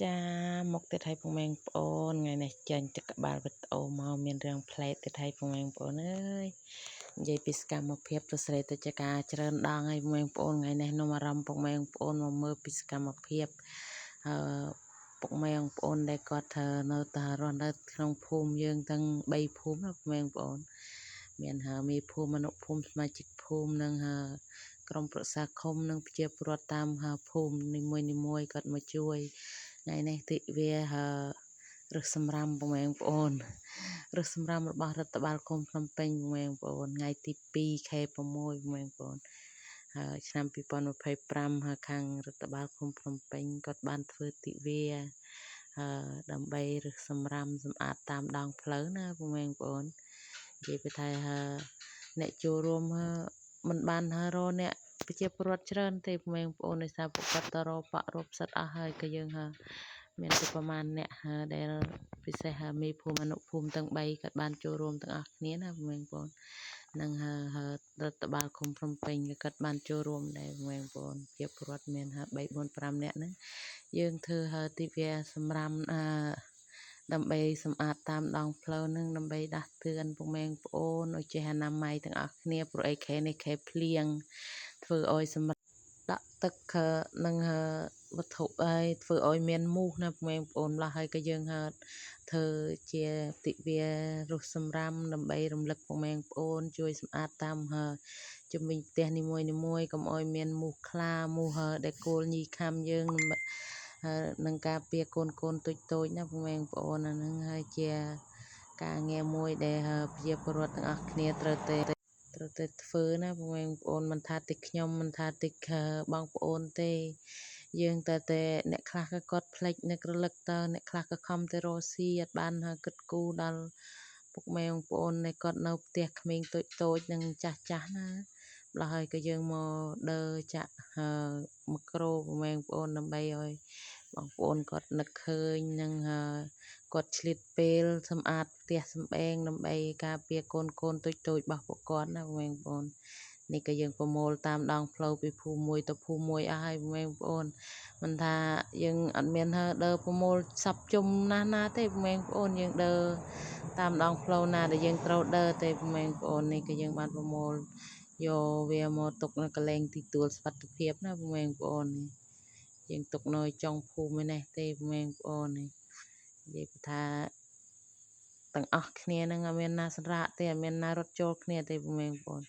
ចាមកទៅថៃពុកម៉ែបងប្អូនថ្ងៃនេះចាញ់ទឹកក្បាលវីដេអូមកមានរឿងផ្លែកទៅថៃពុកម៉ែបងប្អូនអើយនិយាយពីសកម្មភាពទៅស្រីទៅចការច្រើនដងហើយពុកម៉ែបងប្អូនថ្ងៃនេះនំអារម្មណ៍ពុកម៉ែបងប្អូនមកមើលពីសកម្មភាពអឺពុកម៉ែបងប្អូនដែលគាត់ធ្វើនៅតែរស់នៅក្នុងភូមិយើងទាំង3ភូមិណាពុកម៉ែបងប្អូនមានមេភូមិអនុភូមិសមាជិកភូមិនិងក្រុមប្រឹក្សាឃុំនិងប្រជាពលរដ្ឋតាមភូមិនីមួយៗគាត់មកជួយថ្ងៃនេះទិវារឹសសម្រាមពុកម៉ែបងប្អូនរឹសសម្រាមរបស់រដ្ឋបាលឃុំភ្នំពេញពុកម៉ែបងប្អូនថ្ងៃទី2ខែ6ពុកម៉ែបងប្អូនហើយឆ្នាំ2025ហើយខាងរដ្ឋបាលឃុំភ្នំពេញគាត់បានធ្វើទិវាដើម្បីរឹសសម្រាមសម្អាតតាមដងផ្លូវណាពុកម៉ែបងប្អូននិយាយពីថាអ្នកចូលរួមមិនបានរកអ្នកប្រជាពលរដ្ឋច្រើនទេពុកម៉ែបងប្អូនដោយសារពួកគាត់ទៅរកបាក់រកផ្សិតអស់ហើយក៏យើងមានតែប្រមាណអ្នកដែលពិសេសមេភូមិអនុភូមិទាំង3គាត់បានចូលរួមទាំងអស់គ្នាណាពុកម៉ែបងប្អូននិងរដ្ឋបាលឃុំភ្នំពេញក៏គាត់បានចូលរួមដែរពុកម៉ែបងប្អូនជាពលរដ្ឋមាន3 4 5នាក់ហ្នឹងយើងធ្វើទិវាសម្រាមដើម្បីសម្អាតតាមដងផ្លូវនឹងដើម្បីដាស់តឿនពុកម៉ែបងប្អូនឲ្យចេះអនាម័យទាំងអស់គ្នាព្រោះអីខែនេះខែភ្លៀងធ្វើឲ្យសម្រាប់ដាក់ទឹកនិងវត្ថុឲ្យធ្វើឲ្យមានមូសណាពុកម៉ែបងប្អូនម្ល៉េះហើយក៏យើងធ្វើជាទិវារស់សម្រាមដើម្បីរំលឹកពុកម៉ែបងប្អូនជួយសម្អាតតាមជំនាញផ្ទះនីមួយៗកុំឲ្យមានមូសខ្លាមូសដែលគោលញីខាំយើងនឹងការពារកូនតូចណាពុកម៉ែបងប្អូនអាហ្នឹងហើយជាការងារមួយដែលប្រជាពលរដ្ឋទាំងអស់គ្នាត្រូវតែធ្វើណាពុកម៉ែបងប្អូនមិនថាតិចខ្ញុំមិនថាតិចបងប្អូនទេយើងតែអ្នកខ្លះក៏គាត់ភ្លេចនឹករលឹកតអ្នកខ្លះក៏ខំទៅរកស៊ីអត់បានគិតគូរដល់ពុកម៉ែបងប្អូនដែលគាត់នៅផ្ទះក្មេងតូចនិងចាស់ណាម្ល៉េះហើយក៏យើងមកដើរចាក់មីក្រូពុកម៉ែបងប្អូនដើម្បីឲ្យបងប្អូនគាត់នឹកឃើញនិងគាត់ឆ្លៀតពេលសម្អាតផ្ទះសម្បែងដើម្បីការពារកូនតូចរបស់ពួកគាត់ណាពុកម៉ែបងប្អូននេះក៏យើងប្រមូលតាមដងផ្លូវពីភូមិមួយទៅភូមិមួយអស់ហើយពុកម៉ែបងប្អូនមិនថាយើងអត់មានដើរប្រមូលសັບជុំណាទេពុកម៉ែបងប្អូនយើងដើរតាមដងផ្លូវណាដែលយើងត្រូវដើរទេពុកម៉ែបងប្អូននេះក៏យើងបានប្រមូលយកវាមកទុកនៅកន្លែងទីទួលសុវត្ថិភាពណាពុកម៉ែបងប្អូនយើងទុកនៅចុងភូមិនេះទេពុកម៉ែបងប្អូននេះនិយាយថាទាំងអស់គ្នានឹងអត់មានណាសម្រាប់ទេអត់មានណារត់ចូលគ្នាទេពុកម៉ែបងប្អូន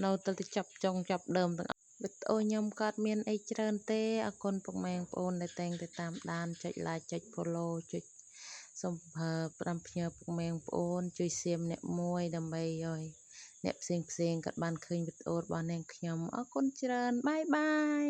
នៅទៅចាប់ចុងចាប់ដើមទាំងវីដេអូខ្ញុំក៏អត់មានអីច្រើនទេអរគុណពុកម៉ែបងប្អូនដែលតែងតែតាមដានចុច like ចុច follow ចុចសូមផ្ដាំផ្ញើពុកម៉ែបងប្អូនជួយសៀមអ្នកមួយដើម្បីឲ្យអ្នកផ្សេងគាត់បានឃើញវីដេអូរបស់នាងខ្ញុំអរគុណច្រើនបាយបាយ